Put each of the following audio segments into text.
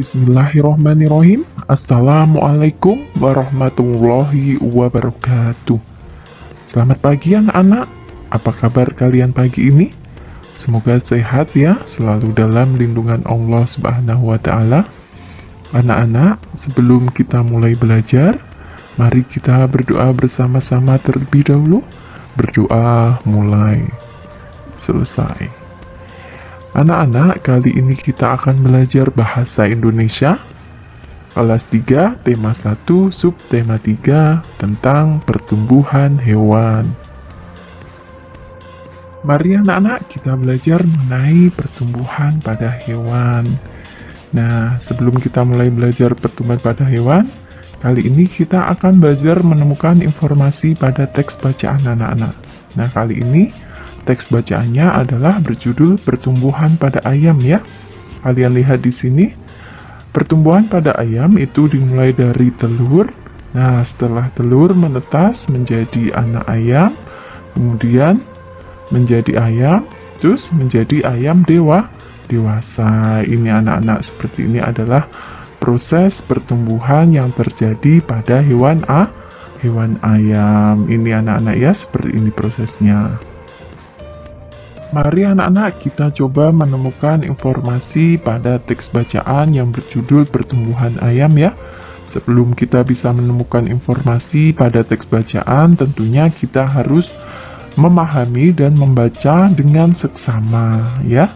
Bismillahirrohmanirrohim. Assalamualaikum warahmatullahi wabarakatuh. Selamat pagi anak-anak. Apa kabar kalian pagi ini? Semoga sehat ya, selalu dalam lindungan Allah Subhanahu wa Ta'ala. Anak-anak, sebelum kita mulai belajar, mari kita berdoa bersama-sama terlebih dahulu. Berdoa mulai selesai. Anak-anak, kali ini kita akan belajar bahasa Indonesia kelas 3, tema 1, subtema 3 tentang pertumbuhan hewan. Mari anak-anak kita belajar mengenai pertumbuhan pada hewan. Nah, sebelum kita mulai belajar pertumbuhan pada hewan, kali ini kita akan belajar menemukan informasi pada teks bacaan anak-anak. Nah, kali ini teks bacaannya adalah berjudul pertumbuhan pada ayam ya. Kalian lihat di sini, pertumbuhan pada ayam itu dimulai dari telur. Nah, setelah telur menetas menjadi anak ayam, kemudian menjadi ayam, terus menjadi ayam dewasa. Ini anak-anak, seperti ini adalah proses pertumbuhan yang terjadi pada hewan ayam. Ini anak-anak ya, seperti ini prosesnya. Mari anak-anak kita coba menemukan informasi pada teks bacaan yang berjudul pertumbuhan ayam ya. Sebelum kita bisa menemukan informasi pada teks bacaan, tentunya kita harus memahami dan membaca dengan seksama ya.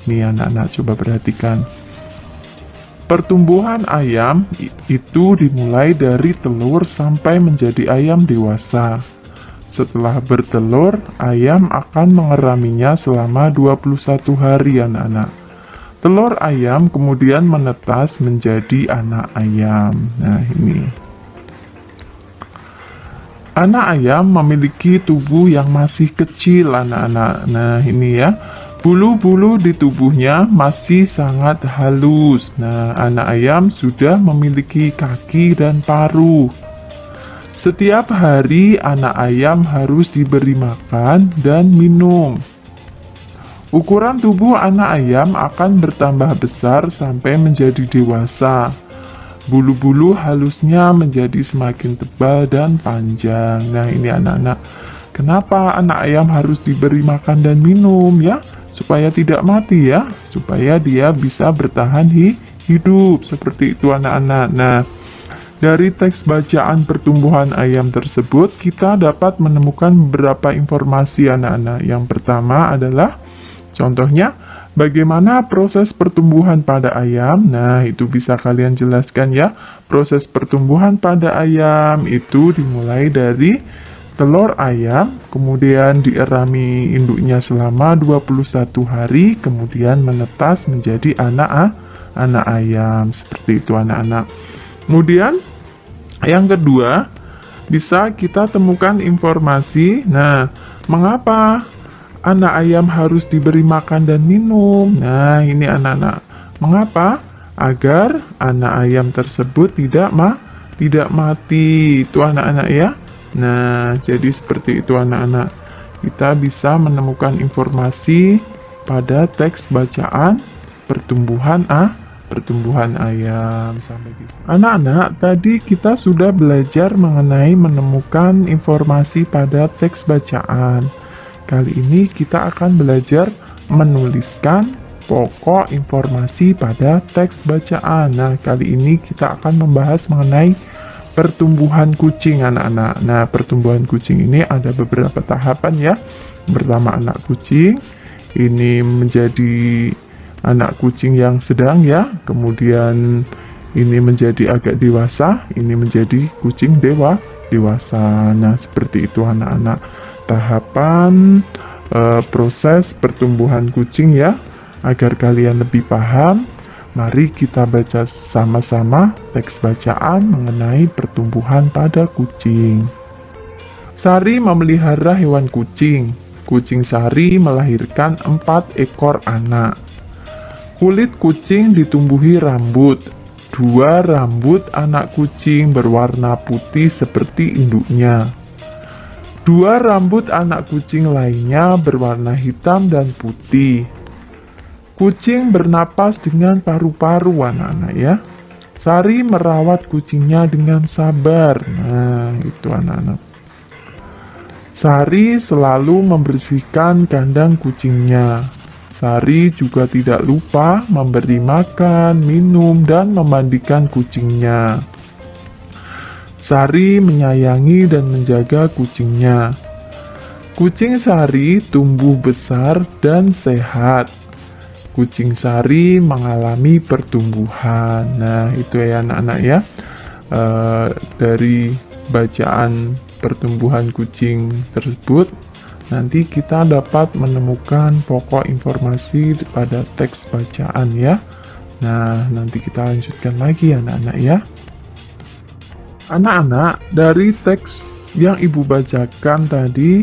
Nih anak-anak coba perhatikan. Pertumbuhan ayam itu dimulai dari telur sampai menjadi ayam dewasa. Setelah bertelur, ayam akan mengeraminya selama 21 hari anak-anak. Telur ayam kemudian menetas menjadi anak ayam. Nah ini. Anak ayam memiliki tubuh yang masih kecil anak-anak. Nah ini ya. Bulu-bulu di tubuhnya masih sangat halus. Nah anak ayam sudah memiliki kaki dan paruh. Setiap hari anak ayam harus diberi makan dan minum. Ukuran tubuh anak ayam akan bertambah besar sampai menjadi dewasa. Bulu-bulu halusnya menjadi semakin tebal dan panjang. Nah ini anak-anak, kenapa anak ayam harus diberi makan dan minum ya? Supaya tidak mati ya, supaya dia bisa bertahan hidup. Seperti itu anak-anak. Nah, dari teks bacaan pertumbuhan ayam tersebut, kita dapat menemukan beberapa informasi anak-anak. Yang pertama adalah, contohnya, bagaimana proses pertumbuhan pada ayam. Nah, itu bisa kalian jelaskan ya. Proses pertumbuhan pada ayam itu dimulai dari telur ayam, kemudian dierami induknya selama 21 hari, kemudian menetas menjadi anak ayam. Seperti itu anak-anak. Kemudian, yang kedua, bisa kita temukan informasi, nah, mengapa anak ayam harus diberi makan dan minum? Nah, ini anak-anak. Mengapa? Agar anak ayam tersebut tidak mati. Itu anak-anak ya. Nah, jadi seperti itu anak-anak. Kita bisa menemukan informasi pada teks bacaan pertumbuhan ayam. Sampai di sini. Anak-anak, tadi kita sudah belajar mengenai menemukan informasi pada teks bacaan. Kali ini kita akan belajar menuliskan pokok informasi pada teks bacaan. Nah, kali ini kita akan membahas mengenai pertumbuhan kucing anak-anak. Nah, pertumbuhan kucing ini ada beberapa tahapan ya. Pertama, anak kucing ini menjadi anak kucing yang sedang ya, kemudian ini menjadi agak dewasa, ini menjadi kucing dewasa. Nah, seperti itu anak-anak. Tahapan proses pertumbuhan kucing ya. Agar kalian lebih paham, mari kita baca sama-sama teks bacaan mengenai pertumbuhan pada kucing. Sari memelihara hewan kucing. Kucing Sari melahirkan 4 ekor anak. Kulit kucing ditumbuhi rambut. 2 rambut anak kucing berwarna putih seperti induknya. 2 rambut anak kucing lainnya berwarna hitam dan putih. Kucing bernapas dengan paru-paru anak-anak ya. Sari merawat kucingnya dengan sabar. Nah, itu anak-anak. Sari selalu membersihkan kandang kucingnya. Sari juga tidak lupa memberi makan, minum, dan memandikan kucingnya. Sari menyayangi dan menjaga kucingnya. Kucing Sari tumbuh besar dan sehat. Kucing Sari mengalami pertumbuhan. Nah, itu ya anak-anak ya. Dari bacaan pertumbuhan kucing tersebut, nanti kita dapat menemukan pokok informasi pada teks bacaan ya. Nah, nanti kita lanjutkan lagi anak-anak ya. Anak-anak, dari teks yang Ibu bacakan tadi,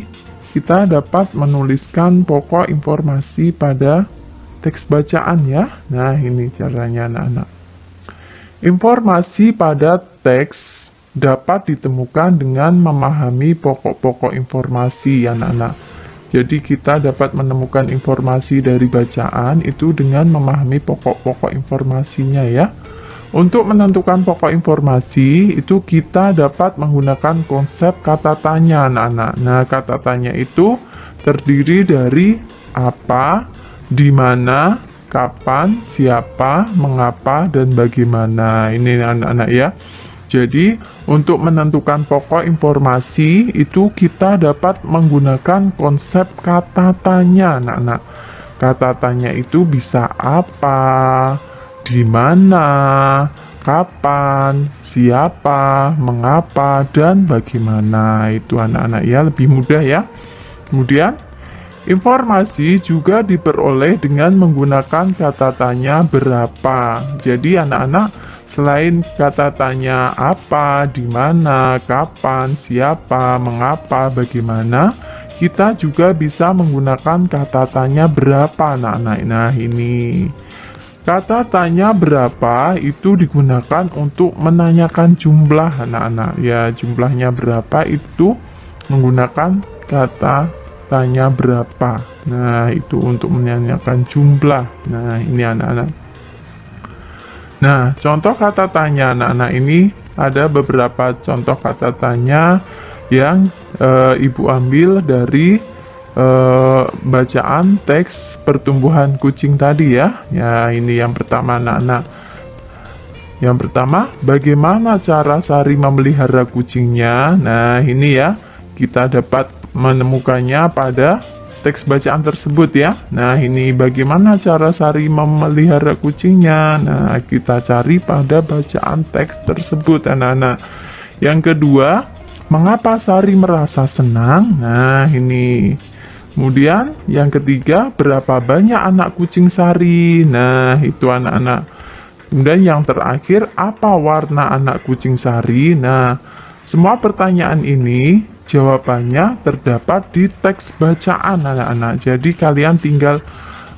kita dapat menuliskan pokok informasi pada teks bacaan ya. Nah, ini caranya anak-anak. Informasi pada teks dapat ditemukan dengan memahami pokok-pokok informasi anak-anak. Jadi kita dapat menemukan informasi dari bacaan itu dengan memahami pokok-pokok informasinya ya. Untuk menentukan pokok informasi itu kita dapat menggunakan konsep kata tanya anak-anak. Nah, kata tanya itu terdiri dari apa, di mana, kapan, siapa, mengapa, dan bagaimana. Ini anak-anak ya. Jadi, untuk menentukan pokok informasi itu kita dapat menggunakan konsep kata tanya anak-anak. Kata tanya itu bisa apa, di mana, kapan, siapa, mengapa, dan bagaimana. Itu anak-anak ya, lebih mudah ya. Kemudian, informasi juga diperoleh dengan menggunakan kata tanya berapa. Jadi anak-anak, selain kata tanya apa, di mana, kapan, siapa, mengapa, bagaimana, kita juga bisa menggunakan kata tanya berapa anak-anak. Nah, ini. Kata tanya berapa itu digunakan untuk menanyakan jumlah anak-anak. Ya, jumlahnya berapa itu menggunakan kata tanya berapa. Nah, itu untuk menanyakan jumlah. Nah, ini anak-anak. Nah, contoh kata tanya anak-anak ini ada beberapa contoh kata tanya yang Ibu ambil dari bacaan teks pertumbuhan kucing tadi ya. Ya, ini yang pertama anak-anak. Yang pertama, bagaimana cara Sari memelihara kucingnya? Nah, ini ya, kita dapat menemukannya pada teks bacaan tersebut ya. Nah, ini bagaimana cara Sari memelihara kucingnya? Nah, kita cari pada bacaan teks tersebut anak-anak. Yang kedua, mengapa Sari merasa senang? Nah, ini. Kemudian yang ketiga, berapa banyak anak kucing Sari? Nah, itu anak-anak. Kemudian yang terakhir, apa warna anak kucing Sari? Nah, semua pertanyaan ini jawabannya terdapat di teks bacaan anak-anak. Jadi kalian tinggal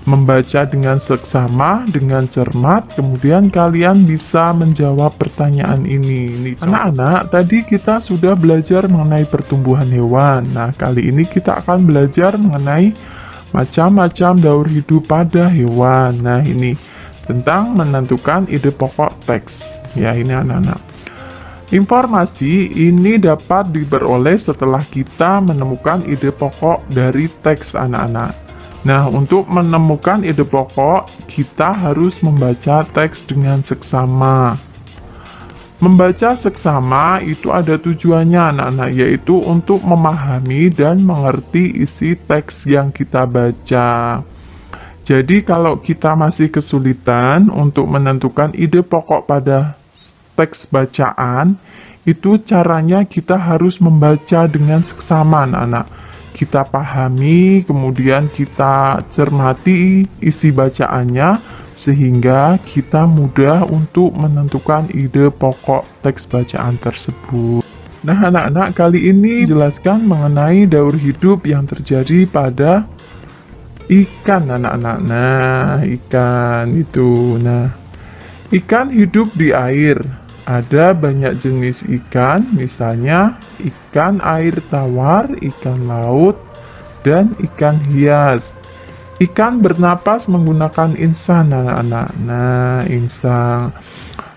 membaca dengan seksama, dengan cermat, kemudian kalian bisa menjawab pertanyaan ini. Anak-anak, tadi kita sudah belajar mengenai pertumbuhan hewan. Nah, kali ini kita akan belajar mengenai macam-macam daur hidup pada hewan. Nah, ini tentang menentukan ide pokok teks. Ya, ini anak-anak. Informasi ini dapat diperoleh setelah kita menemukan ide pokok dari teks anak-anak. Nah, untuk menemukan ide pokok, kita harus membaca teks dengan seksama. Membaca seksama itu ada tujuannya anak-anak, yaitu untuk memahami dan mengerti isi teks yang kita baca. Jadi kalau kita masih kesulitan untuk menentukan ide pokok pada teks bacaan, itu caranya kita harus membaca dengan seksama anak-anak. Kita pahami, kemudian kita cermati isi bacaannya, sehingga kita mudah untuk menentukan ide pokok teks bacaan tersebut. Nah, anak-anak, kali ini jelaskan mengenai daur hidup yang terjadi pada ikan, anak-anak. Nah, ikan itu. Nah, ikan hidup di air. Ada banyak jenis ikan, misalnya ikan air tawar, ikan laut, dan ikan hias. Ikan bernapas menggunakan insang, anak-anak. Nah, insang.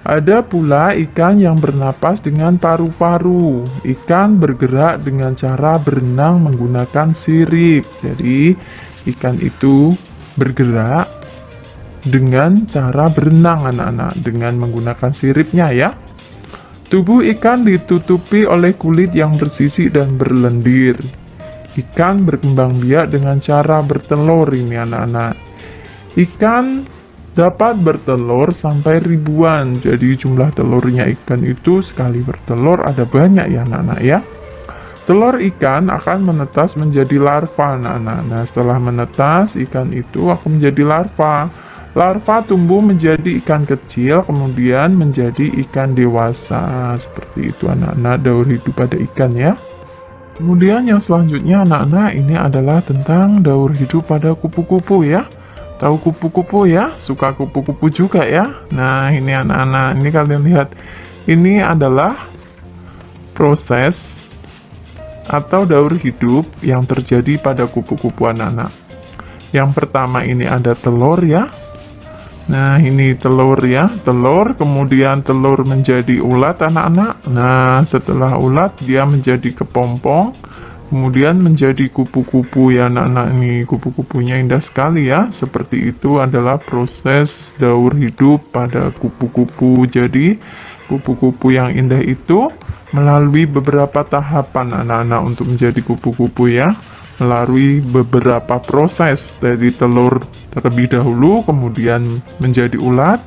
Ada pula ikan yang bernapas dengan paru-paru. Ikan bergerak dengan cara berenang menggunakan sirip. Jadi, ikan itu bergerak dengan cara berenang, anak-anak, dengan menggunakan siripnya ya. Tubuh ikan ditutupi oleh kulit yang bersisik dan berlendir. Ikan berkembang biak dengan cara bertelur ini, anak-anak. Ikan dapat bertelur sampai ribuan. Jadi jumlah telurnya ikan itu sekali bertelur ada banyak ya, anak-anak ya. Telur ikan akan menetas menjadi larva, anak-anak. Nah, setelah menetas, ikan itu akan menjadi larva. Larva tumbuh menjadi ikan kecil, kemudian menjadi ikan dewasa. Seperti itu, anak-anak, daur hidup pada ikan ya. Kemudian yang selanjutnya, anak-anak, ini adalah tentang daur hidup pada kupu-kupu ya. Tahu kupu-kupu ya? Suka kupu-kupu juga ya? Nah, ini anak-anak, ini kalian lihat. Ini adalah proses atau daur hidup yang terjadi pada kupu-kupu, anak-anak. Yang pertama ini ada telur ya. Nah, ini telur ya, telur, kemudian telur menjadi ulat, anak-anak. Nah, setelah ulat dia menjadi kepompong, kemudian menjadi kupu-kupu ya, anak-anak. Ini kupu-kupunya indah sekali ya. Seperti itu adalah proses daur hidup pada kupu-kupu. Jadi, kupu-kupu yang indah itu melalui beberapa tahapan, anak-anak, untuk menjadi kupu-kupu ya. Melalui beberapa proses, dari telur terlebih dahulu, kemudian menjadi ulat,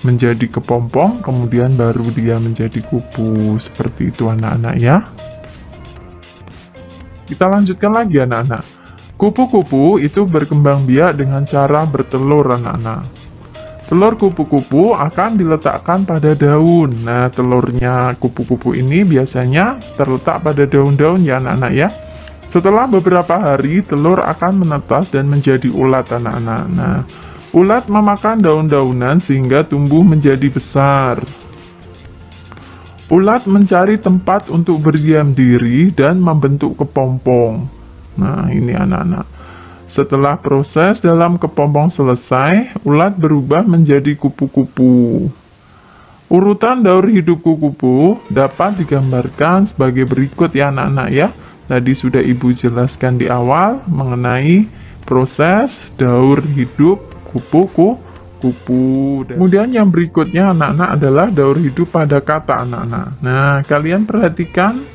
menjadi kepompong, kemudian baru dia menjadi kupu. Seperti itu, anak-anak ya. Kita lanjutkan lagi, anak-anak. Kupu-kupu itu berkembang biak dengan cara bertelur, anak-anak. Telur kupu-kupu akan diletakkan pada daun. Nah, telurnya kupu-kupu ini biasanya terletak pada daun-daun ya, anak-anak ya. Setelah beberapa hari, telur akan menetas dan menjadi ulat, anak-anak. Nah, ulat memakan daun-daunan sehingga tumbuh menjadi besar. Ulat mencari tempat untuk berdiam diri dan membentuk kepompong. Nah, ini anak-anak. Setelah proses dalam kepompong selesai, ulat berubah menjadi kupu-kupu. Urutan daur hidup kupu-kupu dapat digambarkan sebagai berikut ya, anak-anak ya. Tadi sudah Ibu jelaskan di awal mengenai proses daur hidup kupu-kupu. Kemudian yang berikutnya, anak-anak, adalah daur hidup pada kata, anak-anak. Nah, kalian perhatikan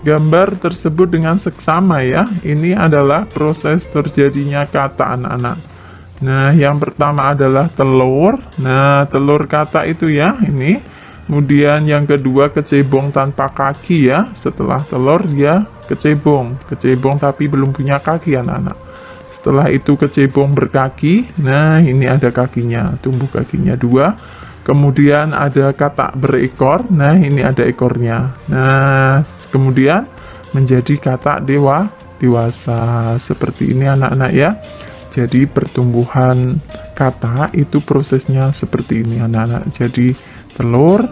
gambar tersebut dengan seksama ya. Ini adalah proses terjadinya kata, anak-anak. Nah, yang pertama adalah telur. Nah, telur kata itu ya, ini. Kemudian yang kedua kecebong tanpa kaki ya. Setelah telur dia kecebong tapi belum punya kaki, anak-anak. Setelah itu kecebong berkaki. Nah, ini ada kakinya, tumbuh kakinya 2. Kemudian ada katak berekor. Nah, ini ada ekornya. Nah, kemudian menjadi katak dewasa. Seperti ini, anak-anak ya. Jadi pertumbuhan kata itu prosesnya seperti ini, anak-anak. Jadi telur,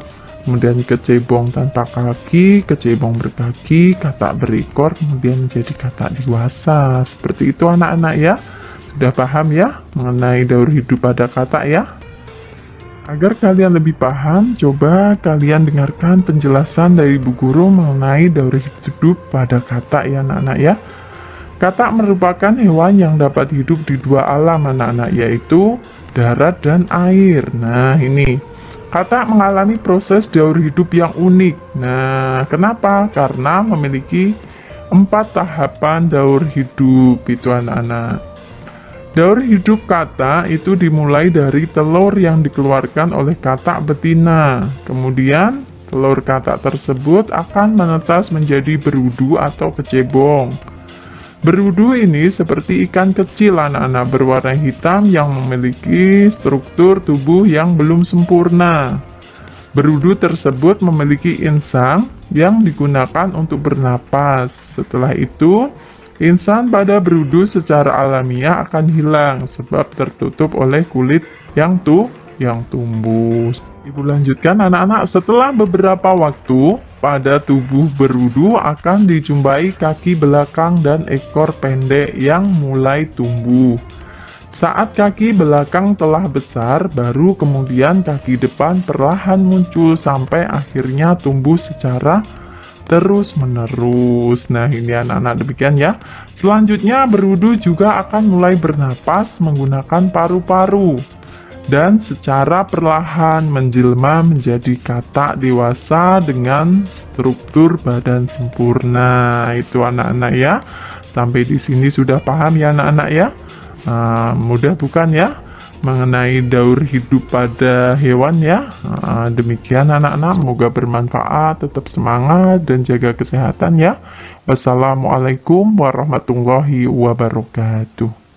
kemudian kecebong tanpa kaki, kecebong berkaki, katak berekor, kemudian menjadi katak dewasa. Seperti itu, anak-anak ya. Sudah paham ya mengenai daur hidup pada kata ya? Agar kalian lebih paham, coba kalian dengarkan penjelasan dari Bu Guru mengenai daur hidup pada kata ya, anak-anak ya. Katak merupakan hewan yang dapat hidup di 2 alam, anak-anak, yaitu darat dan air. Nah, ini. Katak mengalami proses daur hidup yang unik. Nah, kenapa? Karena memiliki 4 tahapan daur hidup, itu anak-anak. Daur hidup katak itu dimulai dari telur yang dikeluarkan oleh katak betina. Kemudian, telur katak tersebut akan menetas menjadi berudu atau kecebong. Berudu ini seperti ikan kecil, anak-anak, berwarna hitam yang memiliki struktur tubuh yang belum sempurna. Berudu tersebut memiliki insang yang digunakan untuk bernapas. Setelah itu, insang pada berudu secara alamiah akan hilang sebab tertutup oleh kulit yang tumbuh. Ibu lanjutkan, anak-anak. Setelah beberapa waktu, pada tubuh berudu akan dijumpai kaki belakang dan ekor pendek yang mulai tumbuh. Saat kaki belakang telah besar, baru kemudian kaki depan perlahan muncul sampai akhirnya tumbuh secara terus-menerus. Nah, ini anak-anak demikian ya. Selanjutnya, berudu juga akan mulai bernapas menggunakan paru-paru dan secara perlahan menjelma menjadi katak dewasa dengan struktur badan sempurna. Itu anak-anak ya. Sampai di sini sudah paham ya anak-anak ya? Mudah bukan ya? Mengenai daur hidup pada hewan ya. Demikian anak-anak, semoga bermanfaat, tetap semangat dan jaga kesehatan ya. Wassalamualaikum warahmatullahi wabarakatuh.